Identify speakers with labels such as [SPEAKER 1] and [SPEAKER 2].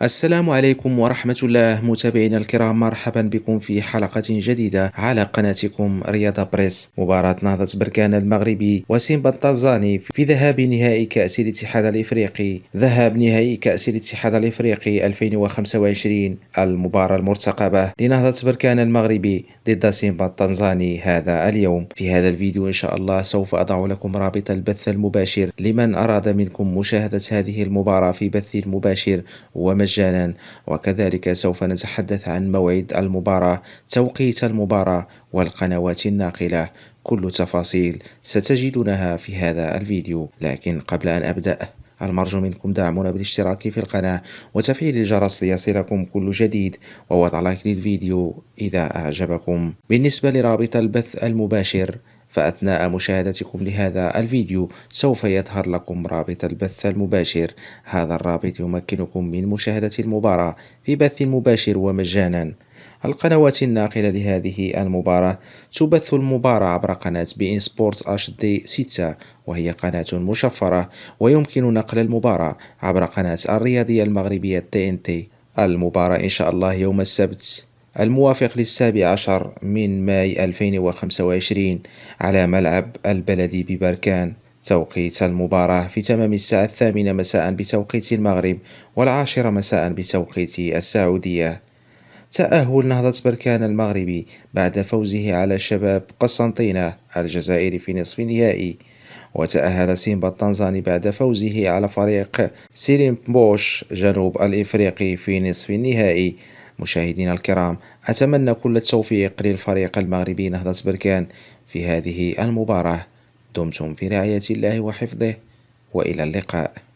[SPEAKER 1] السلام عليكم ورحمة الله متابعينا الكرام، مرحبا بكم في حلقة جديدة على قناتكم رياضة بريس. مباراة نهضة بركان المغربي وسيمبا التنزاني في ذهاب نهائي كأس الاتحاد الإفريقي، ذهاب نهائي كأس الاتحاد الإفريقي 2025، المباراة المرتقبة لنهضة بركان المغربي ضد سيمبا التنزاني هذا اليوم. في هذا الفيديو إن شاء الله سوف أضع لكم رابط البث المباشر لمن أراد منكم مشاهدة هذه المباراة في بث مباشر ومجانا، وكذلك سوف نتحدث عن موعد المباراة، توقيت المباراة، والقنوات الناقلة. كل تفاصيل ستجدونها في هذا الفيديو، لكن قبل أن أبدأ المرجو منكم دعمنا بالاشتراك في القناة وتفعيل الجرس ليصلكم كل جديد، ووضع لايك للفيديو إذا أعجبكم. بالنسبة لرابط البث المباشر، فأثناء مشاهدتكم لهذا الفيديو سوف يظهر لكم رابط البث المباشر. هذا الرابط يمكنكم من مشاهدة المباراة في بث مباشر ومجانا. القنوات الناقلة لهذه المباراة: تبث المباراة عبر قناة بي إن سبورت اتش دي 6، وهي قناة مشفرة، ويمكن نقل المباراة عبر قناة الرياضية المغربية تي ان تي. المباراة إن شاء الله يوم السبت الموافق ل17 من ماي 2025 على ملعب البلدي ببركان. توقيت المباراة في تمام الساعة 8 مساء بتوقيت المغرب، و10 مساء بتوقيت السعودية. تأهل نهضة بركان المغربي بعد فوزه على شباب قسنطينة الجزائري في نصف النهائي. وتأهل سيمبا التنزاني بعد فوزه على فريق سيريمبوش جنوب الإفريقي في نصف النهائي. مشاهدينا الكرام، أتمنى كل التوفيق للفريق المغربي نهضة بركان في هذه المباراة. دمتم في رعاية الله وحفظه، وإلى اللقاء.